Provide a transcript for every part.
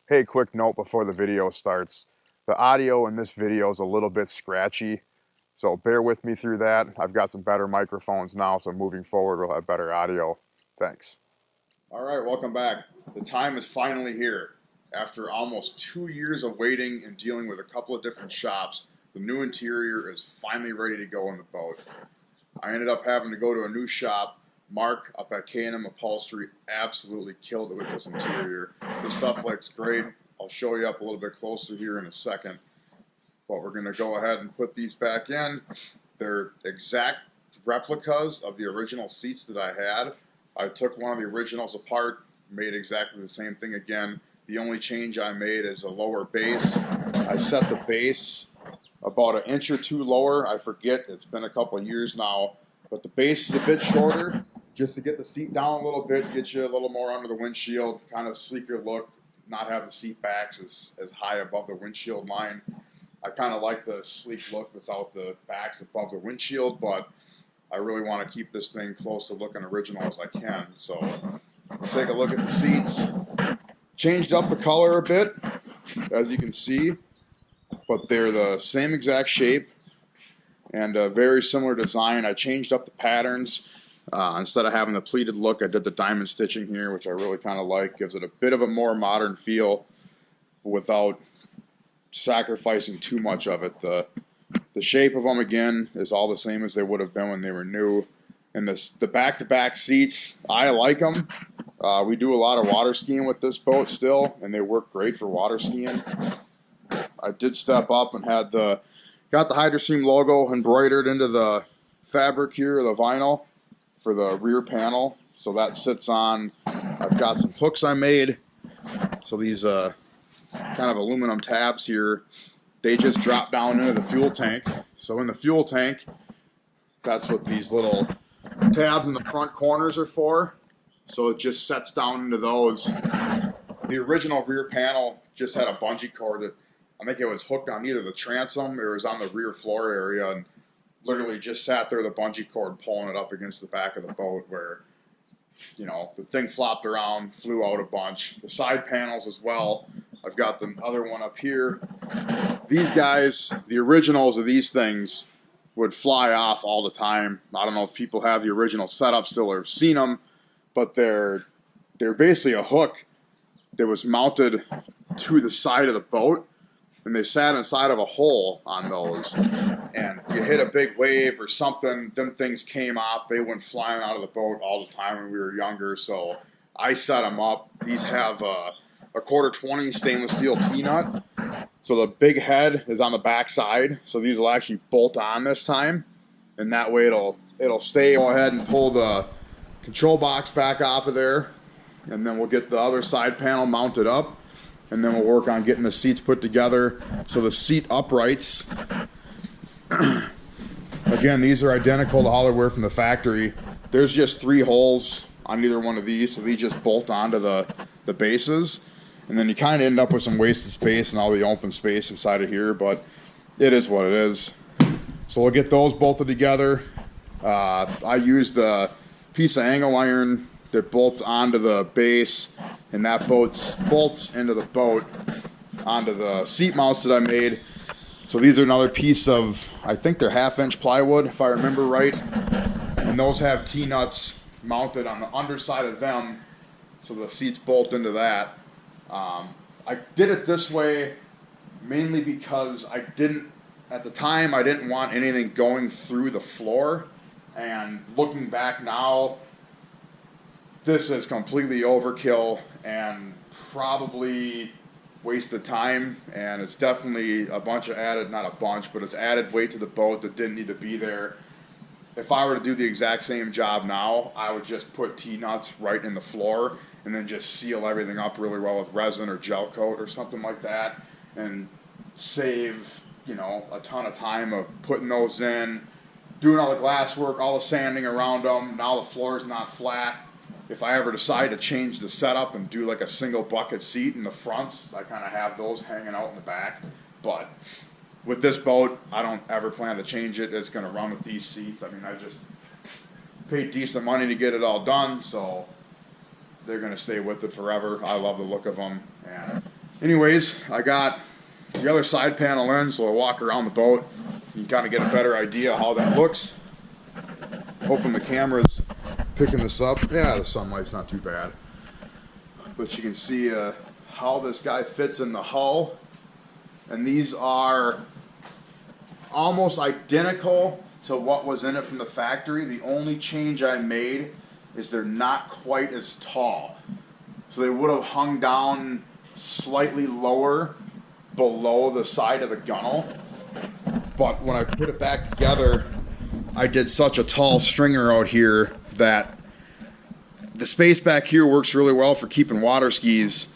Hey, quick note before the video starts. The audio in this video is a little bit scratchy, so bear with me through that. I've got some better microphones now, so moving forward we'll have better audio. Thanks. All right, welcome back. The time is finally here. After almost 2 years of waiting and dealing with a couple of different shops, the new interior is finally ready to go in the boat. I ended up having to go to a new shop. Mark up at K&M Upholstery absolutely killed it with this interior. This stuff looks great. I'll show you up a little bit closer here in a second. But we're going to go ahead and put these back in. They're exact replicas of the original seats that I had. I took one of the originals apart, made exactly the same thing again. The only change I made is a lower base. I set the base about an inch or two lower. I forget, it's been a couple of years now. But the base is a bit shorter, just to get the seat down a little bit, get you a little more under the windshield, kind of sleeker look, not have the seat backs as high above the windshield line. I kind of like the sleek look without the backs above the windshield, but I really want to keep this thing close to looking original as I can. So let's take a look at the seats. Changed up the color a bit, as you can see, but they're the same exact shape and a very similar design. I changed up the patterns. Instead of having the pleated look, I did the diamond stitching here, which I really kind of like. Gives it a bit of a more modern feel without sacrificing too much of it. The shape of them, again, is all the same as they would have been when they were new. And the back-to-back seats, I like them. We do a lot of water skiing with this boat still, and they work great for water skiing. I did step up and got the Hydrostream logo embroidered into the fabric here, the vinyl, for the rear panel. So that sits on. I've got some hooks I made. So these kind of aluminum tabs here, they just drop down into the fuel tank. So in the fuel tank, that's what these little tabs in the front corners are for. So it just sets down into those. The original rear panel just had a bungee cord that I think it was hooked on either the transom or it was on the rear floor area, and literally just sat there with a bungee cord pulling it up against the back of the boat where, you know, the thing flopped around, flew out a bunch. The side panels as well. I've got the other one up here. These guys, the originals of these things, would fly off all the time. I don't know if people have the original setup still or have seen them, but they're basically a hook that was mounted to the side of the boat, and they sat inside of a hole on those. And you hit a big wave or something, them things came off. They went flying out of the boat all the time when we were younger. So I set them up. These have a 1/4-20 stainless steel T-nut. So the big head is on the back side. So these will actually bolt on this time. And that way it'll stay. Go ahead and pull the control box back off of there. And then we'll get the other side panel mounted up. And then we'll work on getting the seats put together. So the seat uprights, again, these are identical to how they were from the factory. There's just 3 holes on either one of these, so these just bolt onto the bases. And then you kind of end up with some wasted space and all the open space inside of here, but it is what it is. So we'll get those bolted together. I used a piece of angle iron that bolts onto the base, and that bolts into the boat onto the seat mounts that I made. So these are another piece of, I think they're 1/2-inch plywood, if I remember right. And those have T-nuts mounted on the underside of them, so the seats bolt into that. I did it this way mainly because at the time, I didn't want anything going through the floor. And looking back now, this is completely overkill and probably wasted time, and it's definitely a bunch of not a bunch, but it's added weight to the boat that didn't need to be there. If I were to do the exact same job now, I would just put T-nuts right in the floor and then just seal everything up really well with resin or gel coat or something like that, and save, you know, a ton of time of putting those in, doing all the glass work, all the sanding around them. Now the floor is not flat. If I ever decide to change the setup and do like a single bucket seat in the fronts, I kind of have those hanging out in the back. But with this boat, I don't ever plan to change it. It's going to run with these seats. I mean, I just paid decent money to get it all done, so they're going to stay with it forever. I love the look of them. And Anyways, I got the other side panel in, so I'll walk around the boat. You can kind of get a better idea how that looks. Hoping the camera's picking this up. Yeah, the sunlight's not too bad. But you can see how this guy fits in the hull. And these are almost identical to what was in it from the factory. The only change I made is they're not quite as tall. So they would have hung down slightly lower below the side of the gunnel. But when I put it back together, I did such a tall stringer out here that the space back here works really well for keeping water skis.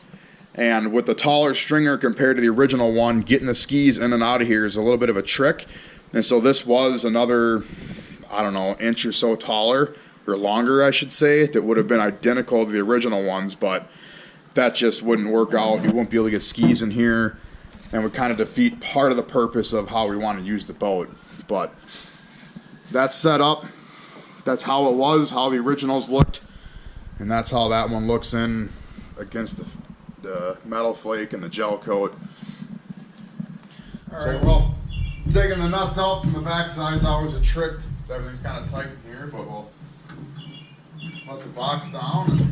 And with the taller stringer compared to the original one, getting the skis in and out of here is a little bit of a trick. And so this was another, I don't know, inch or so taller, or longer I should say, that would have been identical to the original ones, but that just wouldn't work out. You wouldn't be able to get skis in here, and would kind of defeat part of the purpose of how we want to use the boat. But that's set up. That's how it was, how the originals looked, and that's how that one looks in against the metal flake and the gel coat. Alright, well, taking the nuts out from the back side is always a trick. Everything's kind of tight in here, but we'll let the box down.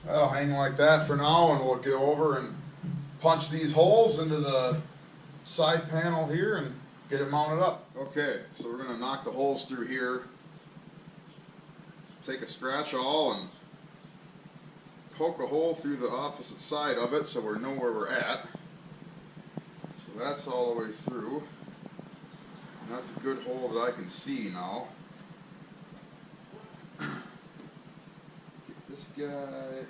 That'll hang like that for now, and we'll go over and punch these holes into the side panel here and get it mounted up. Okay, so we're going to knock the holes through here, take a scratch awl and poke a hole through the opposite side of it so we know where we're at. So that's all the way through. And that's a good hole that I can see now. Get this guy.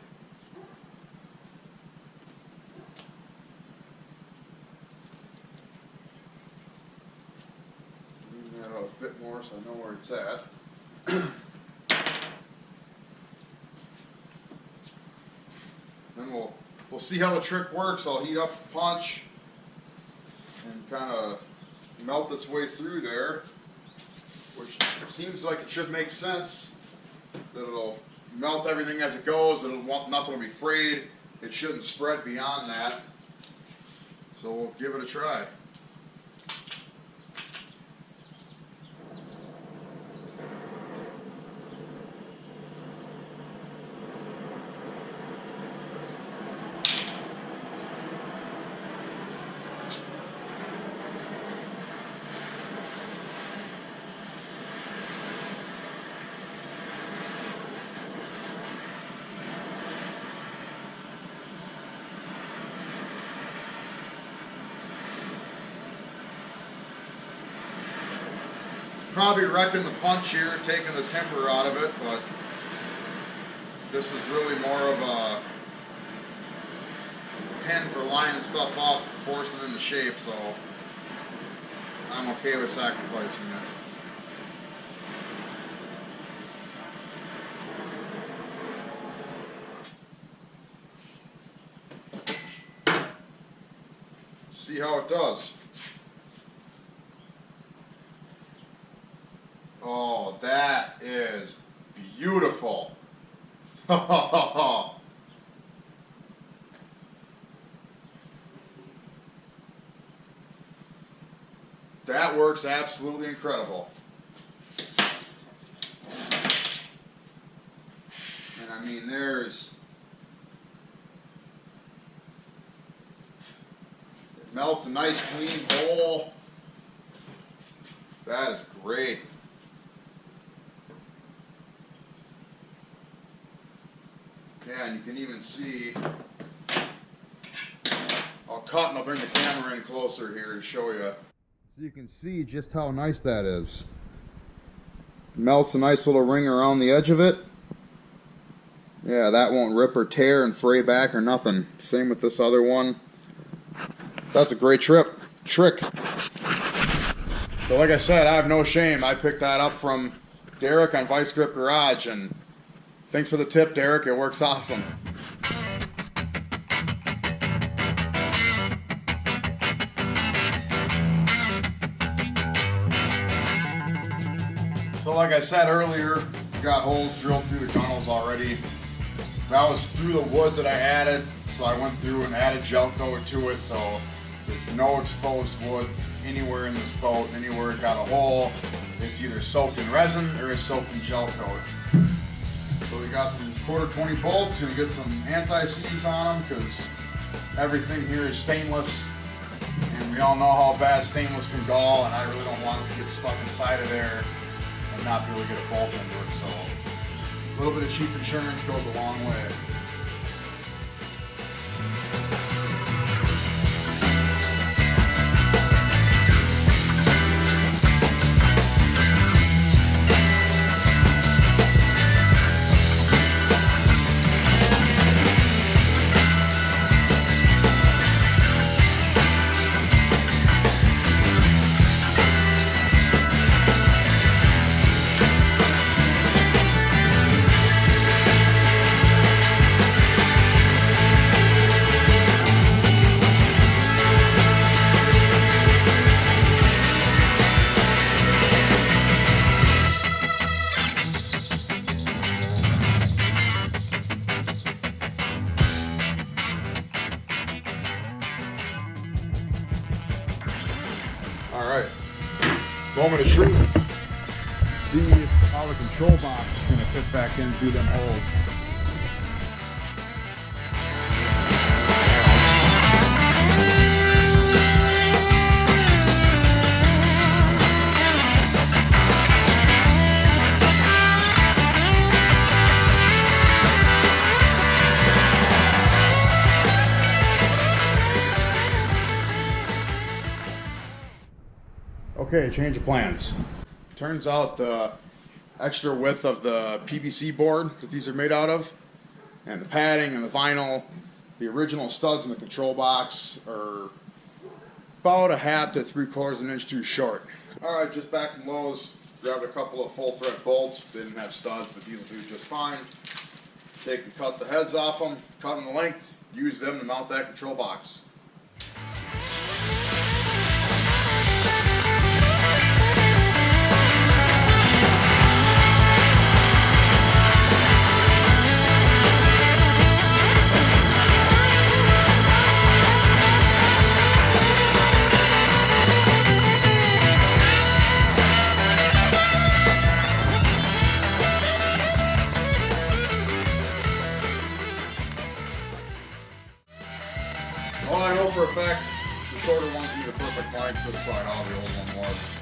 Clean that out a bit more so I know where it's at. Then we'll see how the trick works. I'll heat up the punch and kind of melt its way through there, which seems like it should make sense. That it'll melt everything as it goes. Nothing will be frayed. It shouldn't spread beyond that. So we'll give it a try. Probably wrecking the punch here, taking the timber out of it, but this is really more of a pen for lining stuff up, forcing it into shape, so I'm okay with sacrificing it. See how it does. Oh, that is beautiful. That works absolutely incredible. And I mean, it melts a nice clean hole. That is great. Yeah, and you can even see, I'll cut and I'll bring the camera in closer here to show you. So you can see just how nice that is. Melts a nice little ring around the edge of it. Yeah, that won't rip or tear and fray back or nothing. Same with this other one. That's a great trick. So like I said, I have no shame. I picked that up from Derek on Vice Grip Garage, and thanks for the tip, Derek. It works awesome. like I said earlier, we got holes drilled through the gunnels already. That was through the wood that I added, so I went through and added gel coat to it, so there's no exposed wood anywhere in this boat. Anywhere it got a hole, it's either soaked in resin or it's soaked in gel coat. So we got some 1/4 20 bolts, gonna get some anti-seize on them because everything here is stainless. And we all know how bad stainless can gall, and I really don't want it to get stuck inside of there and not be able to get a bolt into it. So a little bit of cheap insurance goes a long way. Alright, moment of truth. See how the control box is going to fit back in through them holes. Okay, change of plans. Turns out the extra width of the PVC board that these are made out of, and the padding and the vinyl, the original studs in the control box are about 1/2 to 3/4 inch too short. Alright, just back from Lowe's, grabbed a couple of full thread bolts. They didn't have studs, but these will do just fine. Take and cut the heads off them, cut them the length, use them to mount that control box. Well, I know for a fact the shorter one's gonna be the perfect length. This is how the old one was.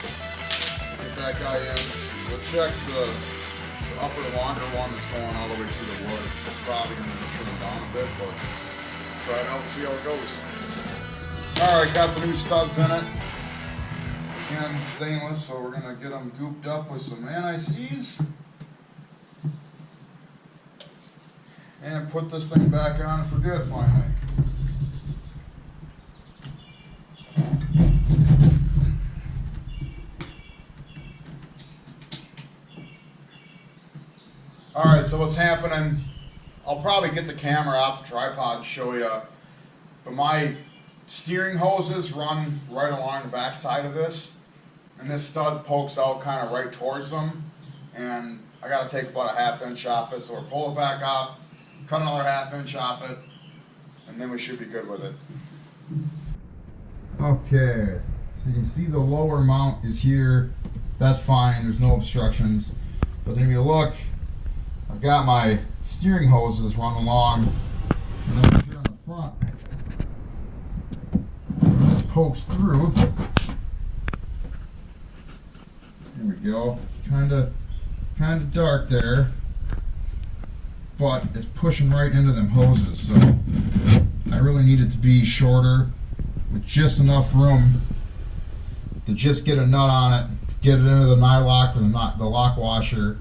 Get that guy in. We'll check the upper longer one that's going all the way through the wood. It's probably gonna be trimmed down a bit, but try it out and see how it goes. Alright, got the new studs in it. Again, stainless, so we're gonna get them gooped up with some anti-seize. And put this thing back on for good finally. Alright, so what's happening, I'll probably get the camera off the tripod and show you, but my steering hoses run right along the back side of this, and this stud pokes out kind of right towards them, and I got to take about 1/2 inch off it, so we'll pull it back off, cut another 1/2 inch off it, and then we should be good with it. Okay, so you can see the lower mount is here. That's fine, there's no obstructions, but then if you look, I've got my steering hoses run along, and then here on the front, this pokes through. There we go. It's kind of dark there, but it's pushing right into them hoses. So I really need it to be shorter, with just enough room to just get a nut on it, get it into the nylock or the lock washer.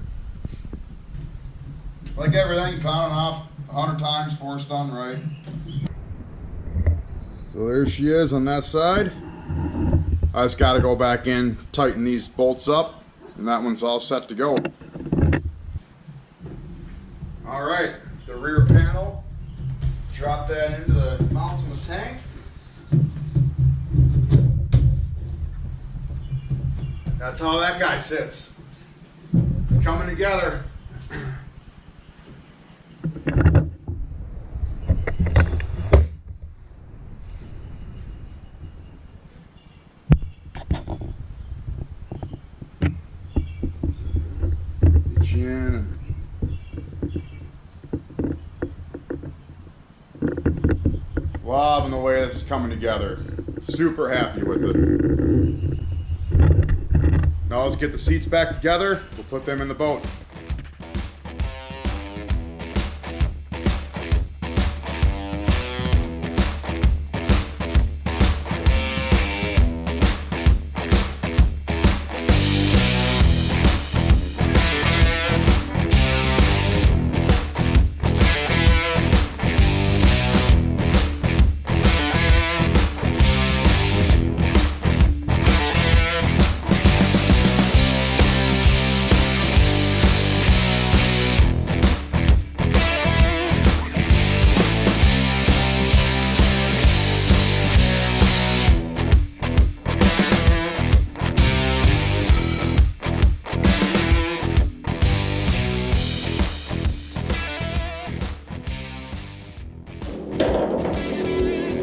Like everything's on and off 100 times before it's done right. So there she is on that side. I just got to go back in, tighten these bolts up, and that one's all set to go. Alright, the rear panel, drop that into the mount in the tank. That's how that guy sits. coming together. Get you in and loving the way this is coming together. Super happy with it. Now let's get the seats back together. We'll put them in the boat.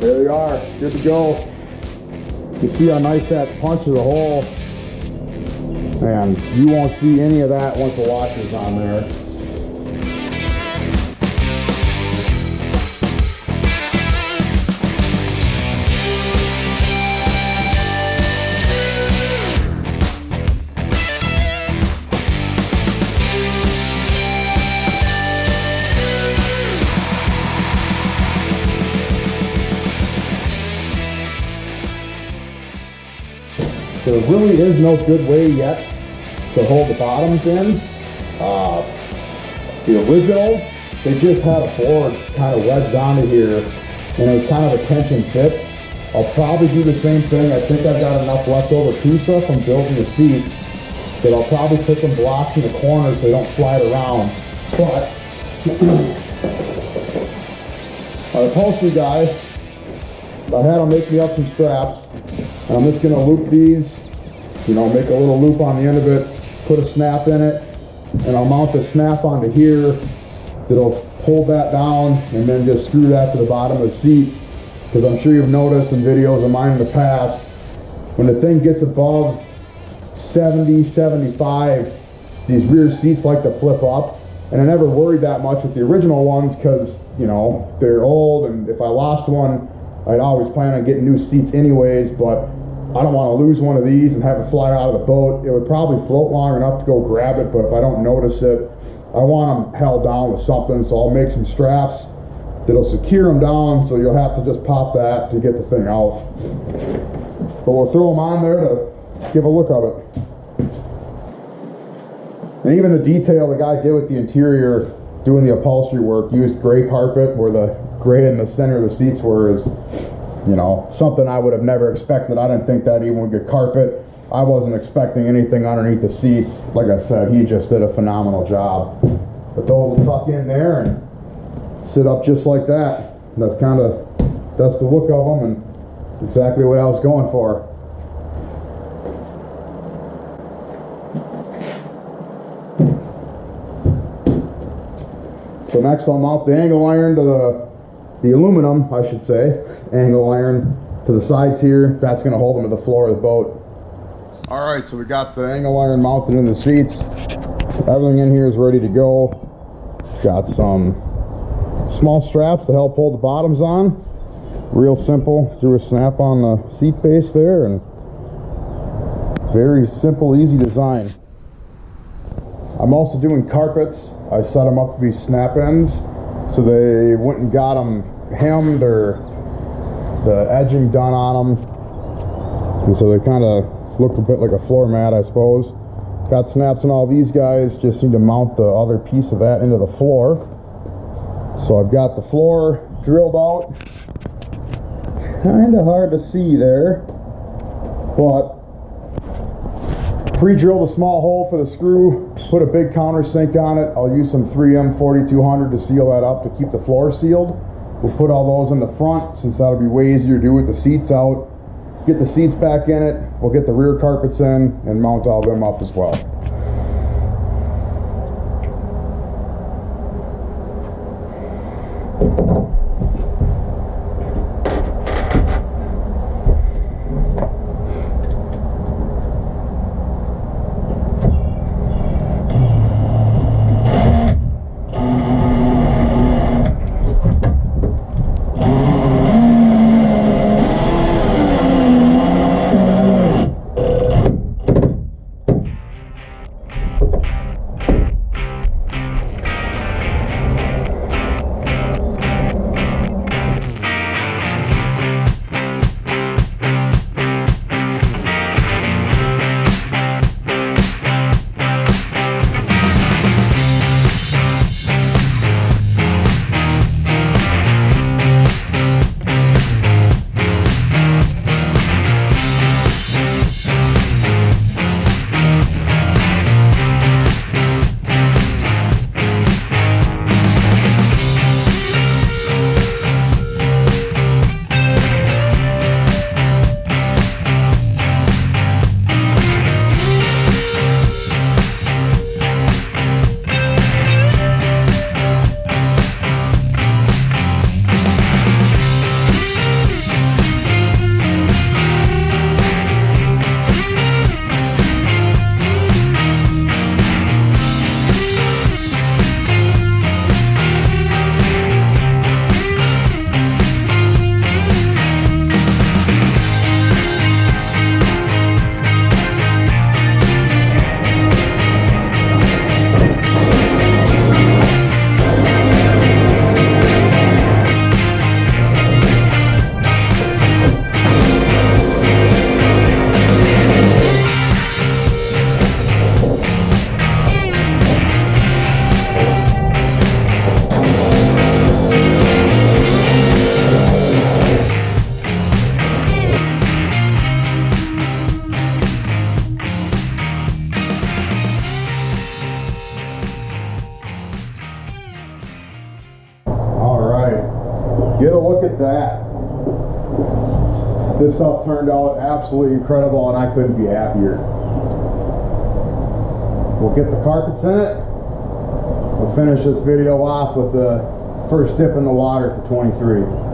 There they are, good to go. You see how nice that punches a hole. And you won't see any of that once the washer's on there. There really is no good way yet to hold the bottoms in. The originals, they just had a board kind of wedged onto here, and it was kind of a tension fit. I'll probably do the same thing. I think I've got enough leftover Kusa from building the seats that I'll probably put some blocks in the corners so they don't slide around. But our upholstery guy, I had him make me up some straps. And I'm just going to loop these, you know, make a little loop on the end of it, put a snap in it, and I'll mount the snap onto here that'll pull that down, and then just screw that to the bottom of the seat. Because I'm sure you've noticed in videos of mine in the past, when the thing gets above 70, 75, these rear seats like to flip up. And I never worried that much with the original ones because, you know, they're old, and if I lost one, I'd always plan on getting new seats anyways, but I don't want to lose one of these and have it fly out of the boat. It would probably float long enough to go grab it, but if I don't notice it, I want them held down with something, so I'll make some straps that'll secure them down, so you'll have to just pop that to get the thing out. But we'll throw them on there to give a look of it. And even the detail the guy did with the interior, doing the upholstery work, used gray carpet where the gray in the center of the seats were, is, you know, something I would have never expected. I didn't think that even would get carpet. I wasn't expecting anything underneath the seats. Like I said, he just did a phenomenal job. But those will tuck in there and sit up just like that. And that's the look of them and exactly what I was going for. So next I'll mount the angle iron to the aluminum, I should say, angle iron to the sides here. That's going to hold them to the floor of the boat. All right, so we got the angle iron mounted in the seats. Everything in here is ready to go. Got some small straps to help hold the bottoms on. Real simple, threw a snap on the seat base there, and very simple, easy design. I'm also doing carpets. I set them up to be snap ends, so they went and got them hemmed or the edging done on them, and so they kind of look a bit like a floor mat, I suppose. Got snaps on all these guys, just need to mount the other piece of that into the floor. So I've got the floor drilled out. Kind of hard to see there, but pre-drilled a small hole for the screw, put a big countersink on it. I'll use some 3M 4200 to seal that up to keep the floor sealed. We'll put all those in the front since that'll be way easier to do with the seats out. Get the seats back in it, we'll get the rear carpets in and mount all them up as well. look at that. This stuff turned out absolutely incredible, and I couldn't be happier. We'll get the carpets in it. We'll finish this video off with the first dip in the water for 23.